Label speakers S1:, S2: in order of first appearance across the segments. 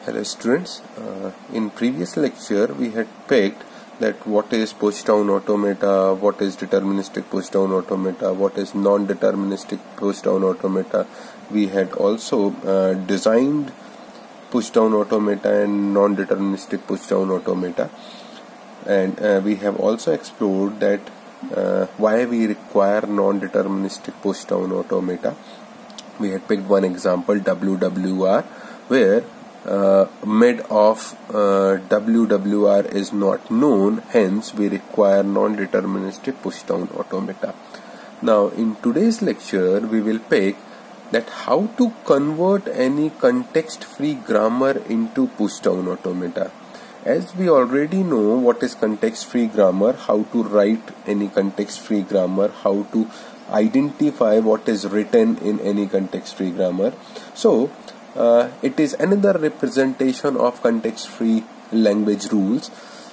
S1: Hello students, in previous lecture we had picked that what is push down automata, what is deterministic push down automata, what is non-deterministic push down automata. We had also designed push down automata and non-deterministic push down automata, and we have also explored that why we require non-deterministic push down automata. We had picked one example, WWR, where mid of WWR is not known, hence we require non-deterministic push down automata. Now in today's lecture we will pick that how to convert any context free grammar into push down automata. As we already know what is context free grammar, how to write any context free grammar, how to identify what is written in any context free grammar. So it is another representation of context-free language rules,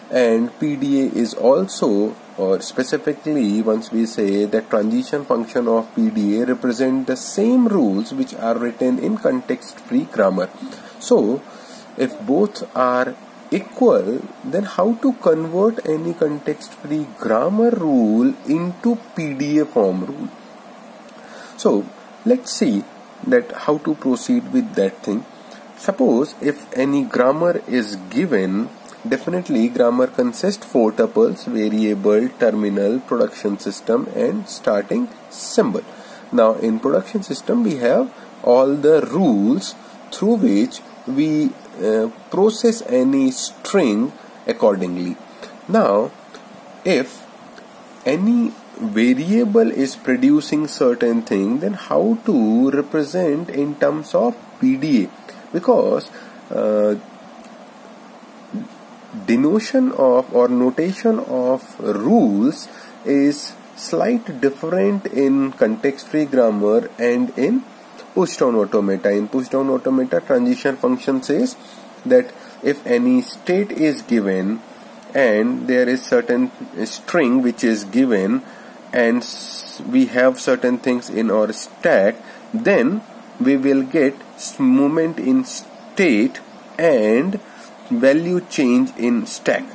S1: and PDA is also, or specifically once we say that transition function of PDA represent the same rules which are written in context-free grammar. So if both are equal, then how to convert any context-free grammar rule into PDA form rule? So let's see that how to proceed with that thing. Suppose if any grammar is given, definitely grammar consists 4 tuples: variable, terminal, production system and starting symbol. Now in production system we have all the rules through which we process any string accordingly. Now if any variable is producing certain thing, then how to represent in terms of PDA, because denotion of or notation of rules is slight different in context free grammar and in push down automata. In push down automata, transition function says that if any state is given and there is certain string which is given and we have certain things in our stack, then we will get movement in state and value change in stack.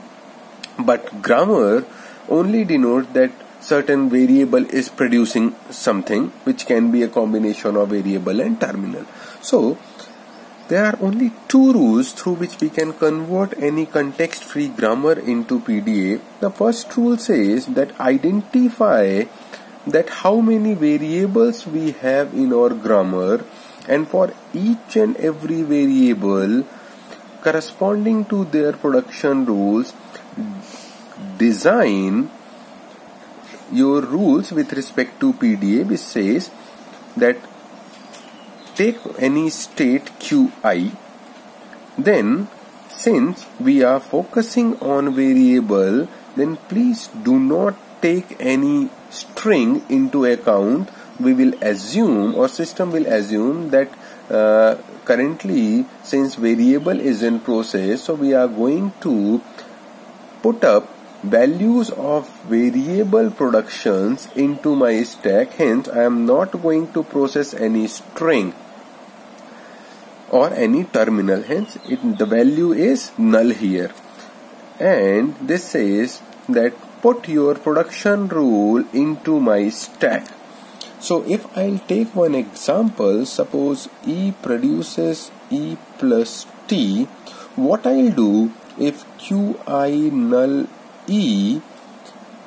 S1: But grammar only denotes that certain variable is producing something, which can be a combination of variable and terminal. So there are only 2 rules through which we can convert any context-free grammar into PDA. The first rule says that identify that how many variables we have in our grammar, and for each and every variable corresponding to their production rules, design your rules with respect to PDA, which says that take any state Qi, then since we are focusing on variable, then please do not take any string into account. We will assume, or system will assume, that currently since variable is in process, so we are going to put up values of variable productions into my stack, hence I am not going to process any string or any terminal, hence the value is null here. And this says that put your production rule into my stack. So if I'll take one example, suppose E produces E plus T, what I'll do, if Qi null E,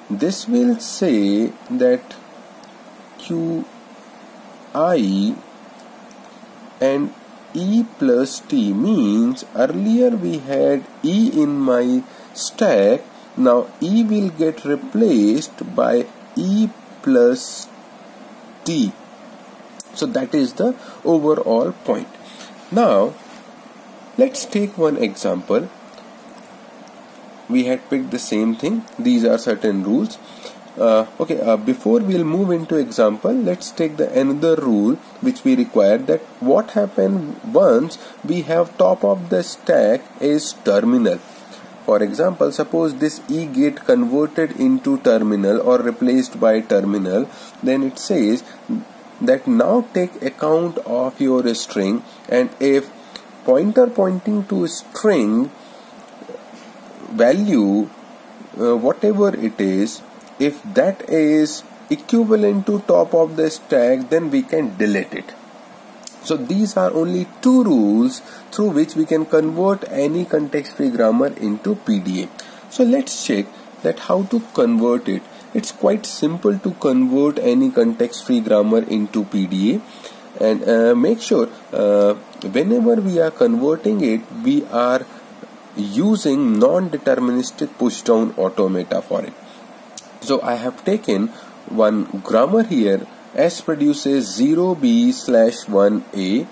S1: this will say that Qi and E plus T means earlier we had E in my stack, now E will get replaced by E plus T. So that is the overall point. Now let's take one example. We had picked the same thing. These are certain rules. Before we'll move into example, let's take the another rule which we require, that what happens once we have top of the stack is terminal. For example, suppose this E get converted into terminal or replaced by terminal, then it says that now take account of your string, and if pointer pointing to string value, whatever it is, if that is equivalent to top of the stack, then we can delete it. So these are only two rules through which we can convert any context-free grammar into PDA. So let's check that how to convert it. It's quite simple to convert any context-free grammar into PDA, and make sure whenever we are converting it, we are using non-deterministic push-down automata for it. So I have taken one grammar here. S produces 0b/1a,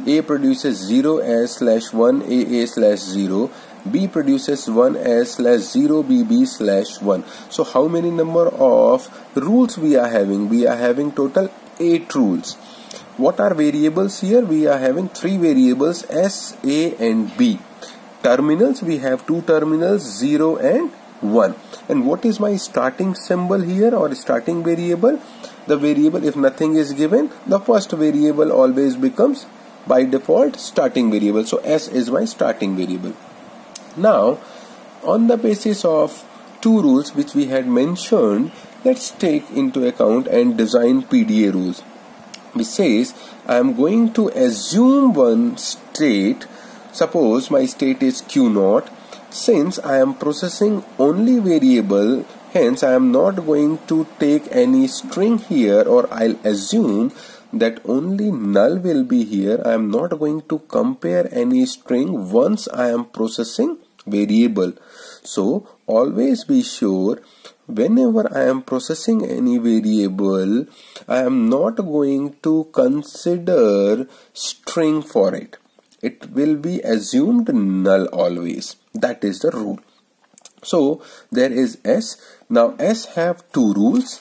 S1: A produces 0s/1aa/0, B produces 1s/0bb/1. So how many number of rules we are having? We are having total 8 rules. What are variables here? We are having 3 variables, S, A and B. Terminals, we have 2 terminals, 0 and 1. And what is my starting symbol here, or starting variable? The variable, if nothing is given, the first variable always becomes by default starting variable. So S is my starting variable. Now, on the basis of 2 rules which we had mentioned, let's take into account and design PDA rules. Which says I am going to assume one state. Suppose my state is Q0. Since I am processing only variable, hence I am not going to take any string here, or I'll assume that only null will be here. I am not going to compare any string once I am processing variable. So always be sure, whenever I am processing any variable, I am not going to consider string for it. It will be assumed null always. That is the rule. So there is S. Now S have 2 rules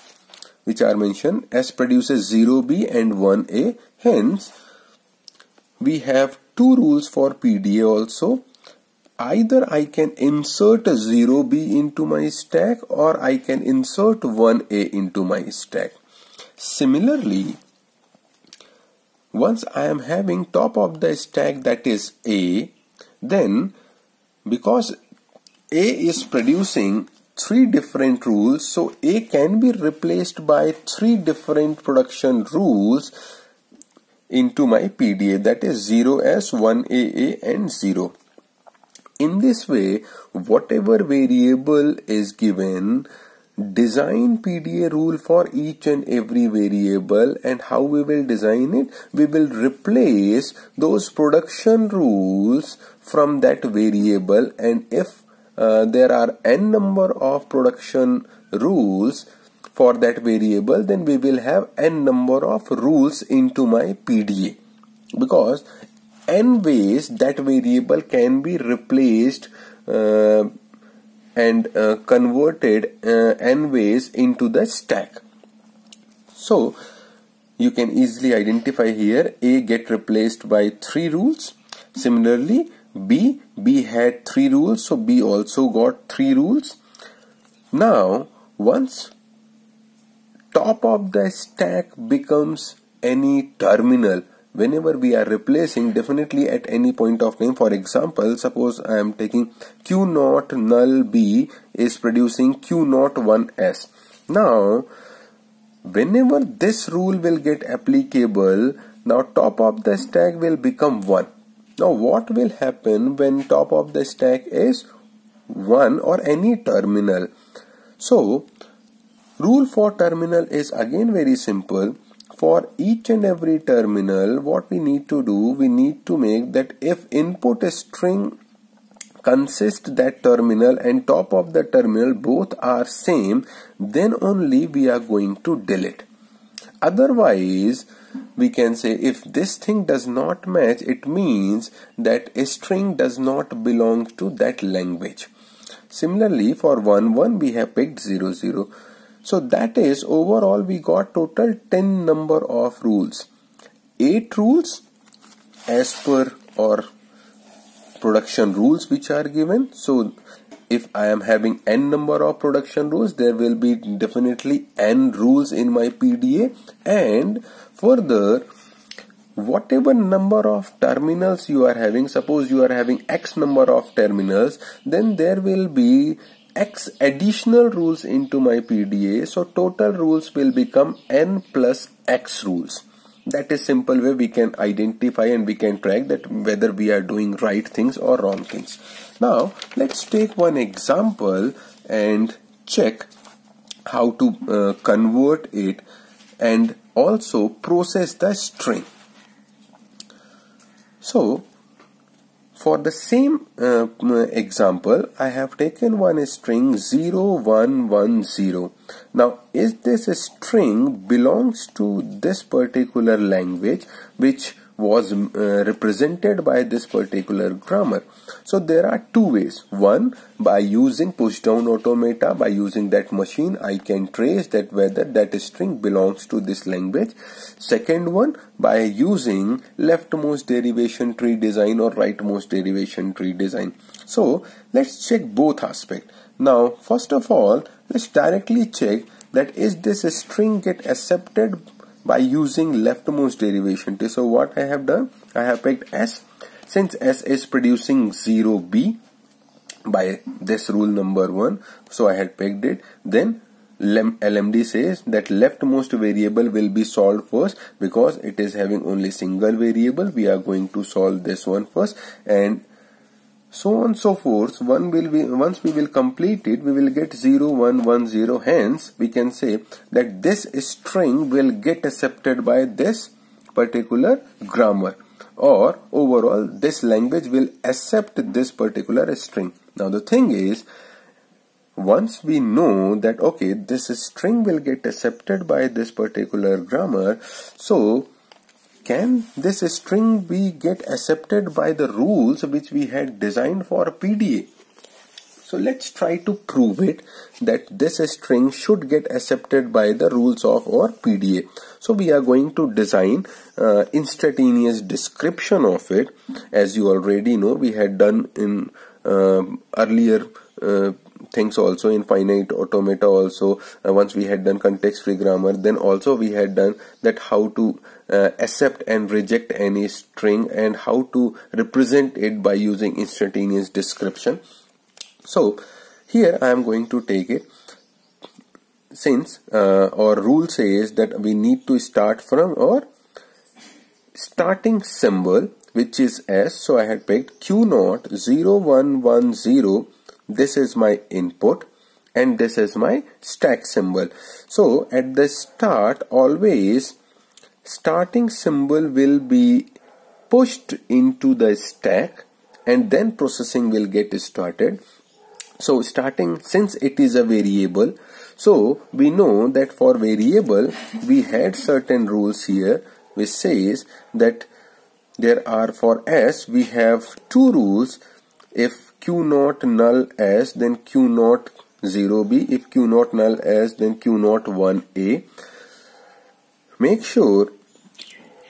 S1: which are mentioned. S produces 0b and 1a. Hence we have 2 rules for PDA also. Either I can insert 0b into my stack, or I can insert 1a into my stack. Similarly, once I am having top of the stack, that is A, then because A is producing 3 different rules, so A can be replaced by 3 different production rules into my PDA, that is 0s, 1aa and 0. In this way, whatever variable is given, design PDA rule for each and every variable. And how we will design it? We will replace those production rules from that variable, and if there are n number of production rules for that variable, then we will have n number of rules into my PDA, because n ways that variable can be replaced and converted n ways into the stack. So you can easily identify here, A get replaced by 3 rules. Similarly, B had 3 rules, so B also got 3 rules. Now once top of the stack becomes any terminal, whenever we are replacing, definitely at any point of time, for example, suppose I am taking Q0 null B is producing Q0 1s. Now whenever this rule will get applicable, now top of the stack will become 1. Now what will happen when top of the stack is 1 or any terminal? So rule for terminal is again very simple. For each and every terminal, what we need to do, we need to make that if input string consists that terminal and top of the terminal both are same, then only we are going to delete. Otherwise, we can say if this thing does not match, it means that a string does not belong to that language. Similarly, for 1 1 we have picked 0 0. So that is, overall we got total 10 number of rules. 8 rules as per our production rules which are given. So if I am having n number of production rules, there will be definitely n rules in my PDA. And further, whatever number of terminals you are having, suppose you are having X number of terminals, then there will be X additional rules into my PDA. So total rules will become N plus X rules. That is simple way we can identify and we can track that whether we are doing right things or wrong things. Now let's take one example and check how to convert it and also process the string. So for the same example, I have taken one string 0110. Now, is this string belongs to this particular language which was represented by this particular grammar? So there are two ways. One, by using push down automata, by using that machine, I can trace that whether that string belongs to this language. Second one, by using leftmost derivation tree design or rightmost derivation tree design. So let's check both aspects. Now, first of all, let's directly check that is this string get accepted by using leftmost derivation tree. So what I have done, I have picked S. Since S is producing 0B by this rule number 1, so I had picked it. Then LMD says that leftmost variable will be solved first because it is having only single variable. We are going to solve this one first, and so on so forth. Once we will complete it, we will get 0110. Hence we can say that this string will get accepted by this particular grammar, or overall this language will accept this particular string. Now the thing is, once we know that okay, this string will get accepted by this particular grammar, so can this string be get accepted by the rules which we had designed for PDA? So let's try to prove it that this string should get accepted by the rules of our PDA. So we are going to design instantaneous description of it. As you already know, we had done in earlier things also in finite automata also. Once we had done context free grammar, then also we had done that how to accept and reject any string and how to represent it by using instantaneous description. So here I am going to take it, since our rule says that we need to start from our starting symbol, which is S. So I had picked Q0 0110. This is my input and this is my stack symbol. So at the start, always starting symbol will be pushed into the stack and then processing will get started. So starting, since it is a variable, so we know that for variable we had certain rules here which says that there are, for S we have two rules. If Q0 null S, then Q0 0B. If Q0 null S, then Q0 1A. Make sure,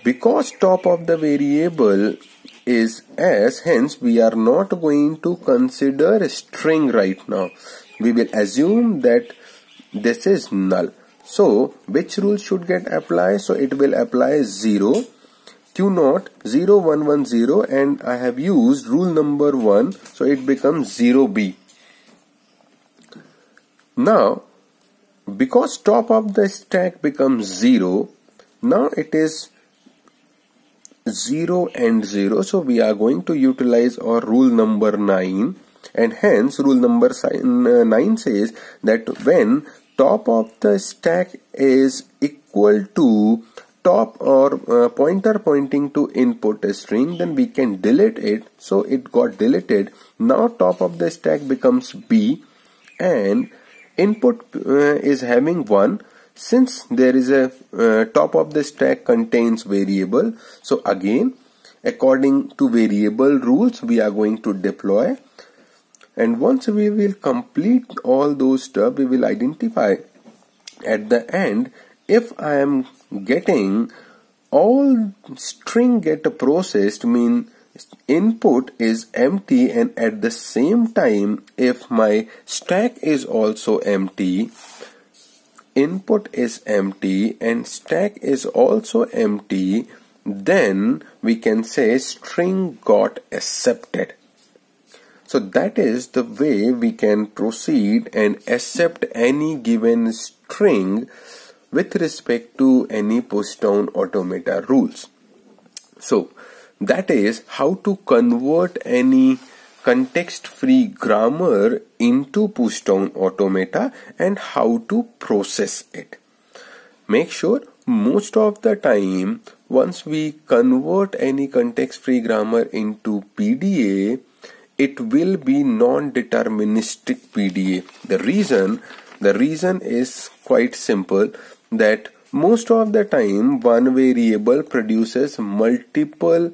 S1: because top of the variable is S, hence we are not going to consider string right now. We will assume that this is null. So which rule should get applied? So it will apply 0, Q0 0110, and I have used rule number 1, so it becomes 0B. Now because top of the stack becomes 0, now it is 0 and 0, so we are going to utilize our rule number 9, and hence rule number 9 says that when top of the stack is equal to top or pointer pointing to input string, then we can delete it. So it got deleted. Now top of the stack becomes B and input is having 1. Since there is a top of the stack contains variable, so again according to variable rules we are going to deploy, and once we will complete all those stuff, we will identify at the end if I am getting all string get processed, mean input is empty, and at the same time if my stack is also empty, input is empty and stack is also empty, then we can say string got accepted. So that is the way we can proceed and accept any given string with respect to any push-down automata rules. So that is how to convert any context-free grammar into push-down automata and how to process it. Make sure most of the time once we convert any context-free grammar into PDA, it will be non-deterministic PDA. The reason is quite simple, that most of the time one variable produces multiple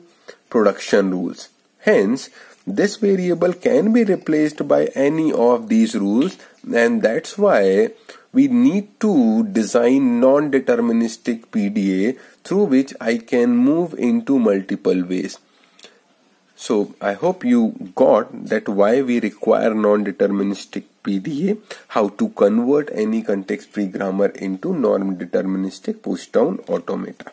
S1: production rules. Hence, this variable can be replaced by any of these rules, and that's why we need to design non-deterministic PDA through which I can move into multiple ways. So I hope you got that why we require non-deterministic PDA, how to convert any context-free grammar into non-deterministic push-down automata.